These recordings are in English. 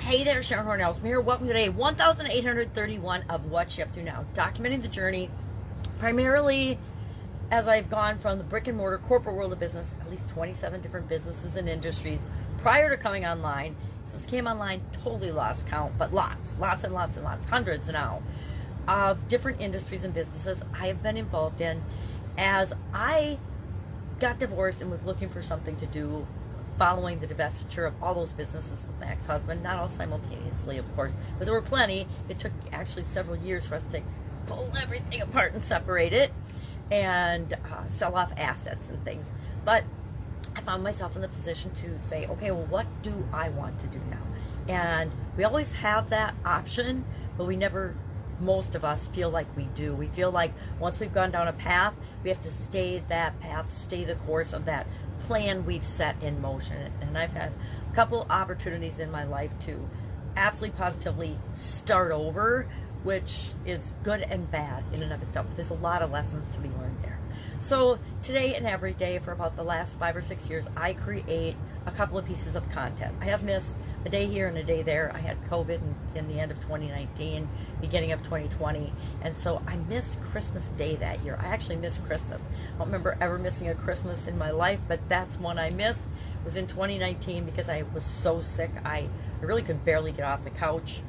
Hey there, Sharon Horne-Ellstrom here. Welcome to day 1831 of What You Up To Now. Documenting the journey, primarily as I've gone from the brick and mortar corporate world of business, at least 27 different businesses and industries prior to coming online. Since it came online, totally lost count, but lots and lots, hundreds now of different industries and businesses I have been involved in as I got divorced and was looking for something to do following the divestiture of all those businesses with my ex-husband, not all simultaneously, of course, but there were plenty. It took actually several years for us to pull everything apart and separate it and sell off assets and things. But I found myself in the position to say, okay, well, what do I want to do now? And we always have that option, but we never, most of us feel like we do. We feel like once we've gone down a path, we have to stay that path, stay the course of that plan we've set in motion. And I've had a couple opportunities in my life to absolutely positively start over, which is good and bad in and of itself. There's a lot of lessons to be learned there. So today and every day for about the last 5 or 6 years, I create a couple of pieces of content. I have missed a day here and a day there. I had COVID in the end of 2019, beginning of 2020, and so I missed Christmas Day that year. I actually missed Christmas. I don't remember ever missing a Christmas in my life, but that's one I missed. It was in 2019 because I was so sick. I really could barely get off the couch.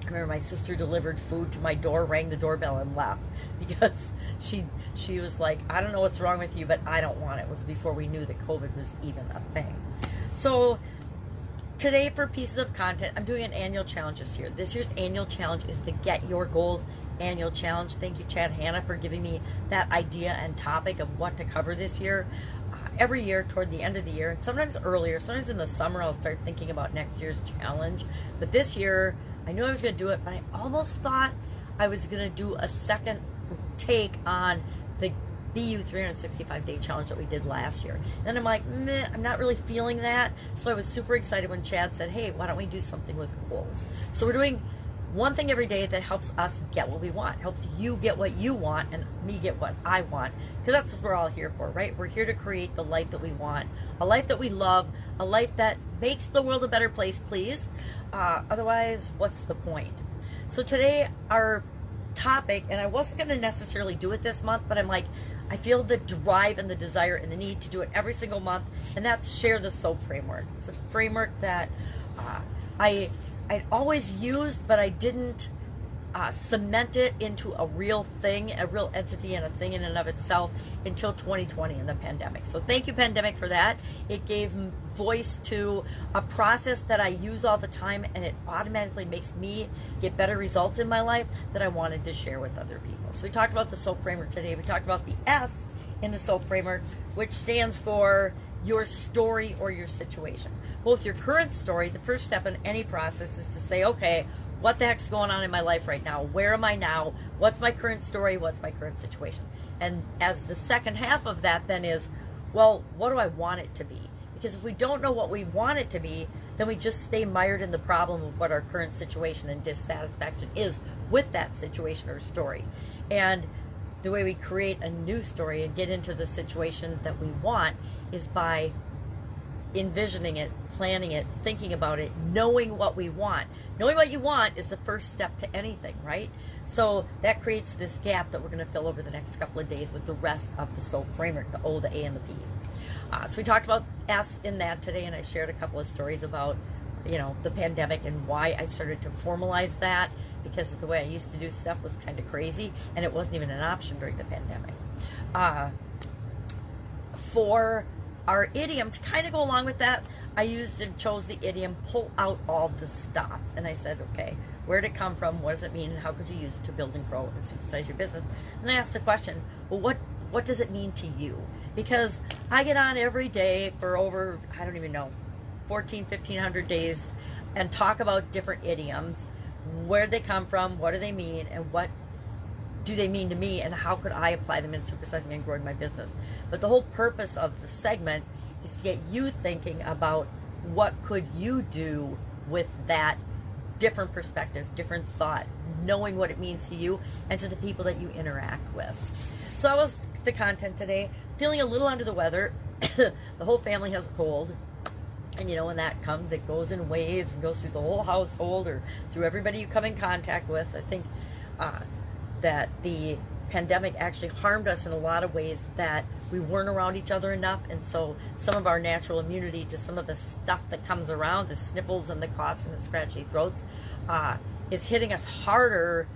I remember my sister delivered food to my door, rang the doorbell, and left because she was like, I don't know what's wrong with you, but I don't want it. It was before we knew that COVID was even a thing. So today for pieces of content, I'm doing an annual challenge this year. This year's annual challenge is the Get Your Goals annual challenge. Thank you, Chad Hanna, for giving me that idea and topic of what to cover this year. Every year toward the end of the year, and sometimes earlier, sometimes in the summer, I'll start thinking about next year's challenge. But this year, I knew I was going to do it, but I almost thought I was going to do a second take on the BU 365-day challenge that we did last year. And I'm like, meh, I'm not really feeling that. So I was super excited when Chad said, hey, why don't we do something with goals? So we're doing one thing every day that helps us get what we want, helps you get what you want and me get what I want, because that's what we're all here for, right? We're here to create the life that we want, a life that we love, a life that makes the world a better place, please. Otherwise, what's the point? So today, our topic, and I wasn't going to necessarily do it this month, but I'm like, I feel the drive and the desire and the need to do it every single month, and that's Share the Soap framework. It's a framework that I'd always used, but I didn't cement it into a real thing, a real entity and a thing in and of itself until 2020 in the pandemic. So thank you, pandemic, for that. It gave voice to a process that I use all the time, and it automatically makes me get better results in my life that I wanted to share with other people. So we talked about the SOAP framework today. We talked about the S in the SOAP framework, which stands for your story or your situation. Both your current story, the first step in any process is to say, okay, what the heck's going on in my life right now? Where am I now? What's my current story? What's my current situation? And as the second half of that then is, well, what do I want it to be? Because if we don't know what we want it to be, then we just stay mired in the problem of what our current situation and dissatisfaction is with that situation or story. And the way we create a new story and get into the situation that we want is by envisioning it, planning it, thinking about it, knowing what we want. Knowing what you want is the first step to anything, right? So that creates this gap that we're going to fill over the next couple of days with the rest of the SOAP framework, the O, the A, and the P. So we talked about S in that today, and I shared a couple of stories about, the pandemic and why I started to formalize that, because the way I used to do stuff was kind of crazy, and it wasn't even an option during the pandemic. For our idiom, to kind of go along with that, I used and chose the idiom, pull out all the stops. And I said, okay, where did it come from? What does it mean? And how could you use it to build and grow and supersize your business? And I asked the question, well, what does it mean to you? Because I get on every day for over, I don't even know, 1,500 days and talk about different idioms. Where do they come from? What do they mean? And what do they mean to me, and how could I apply them in supersizing and growing my business? But the whole purpose of the segment is to get you thinking about what could you do with that different perspective, different thought, knowing what it means to you and to the people that you interact with. So that was the content today. Feeling a little under the weather. The whole family has a cold. And when that comes, it goes in waves and goes through the whole household or through everybody you come in contact with. I think that the pandemic actually harmed us in a lot of ways, that we weren't around each other enough, and so some of our natural immunity to some of the stuff that comes around, the sniffles and the coughs and the scratchy throats, is hitting us harder,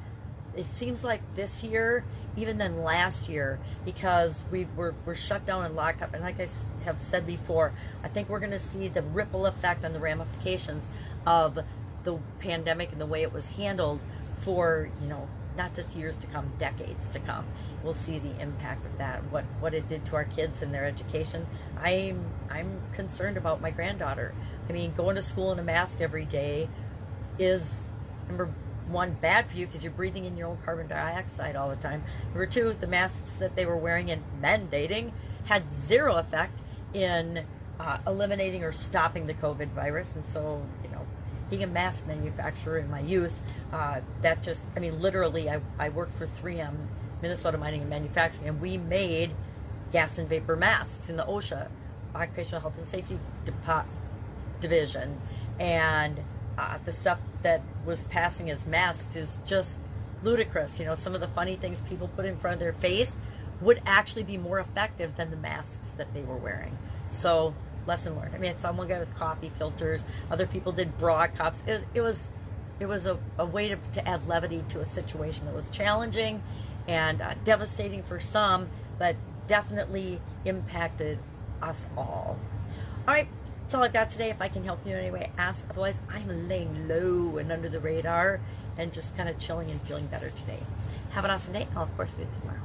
it seems like, this year even than last year, because we're shut down and locked up. And like I have said before, I think we're going to see the ripple effect and the ramifications of the pandemic and the way it was handled for not just years to come, decades to come. We'll see the impact of that, what it did to our kids and their education. I'm concerned about my granddaughter. I mean, going to school in a mask every day is, number one, bad for you because you're breathing in your own carbon dioxide all the time. Number two, the masks that they were wearing and mandating had zero effect in eliminating or stopping the COVID virus. And so, being a mask manufacturer in my youth, that just, literally, I worked for 3M, Minnesota Mining and Manufacturing, and we made gas and vapor masks in the OSHA, Occupational Health and Safety Division. And the stuff that was passing as masks is just ludicrous. Some of the funny things people put in front of their face would actually be more effective than the masks that they were wearing. So, lesson learned. Someone got with coffee filters, other people did bra cups. It was a way to add levity to a situation that was challenging and devastating for some, but definitely impacted us all. All right, that's all I've got today. If I can help you in any way, ask. Otherwise, I'm laying low and under the radar and just kind of chilling and feeling better today. Have an awesome day. I'll, of course, be with you tomorrow.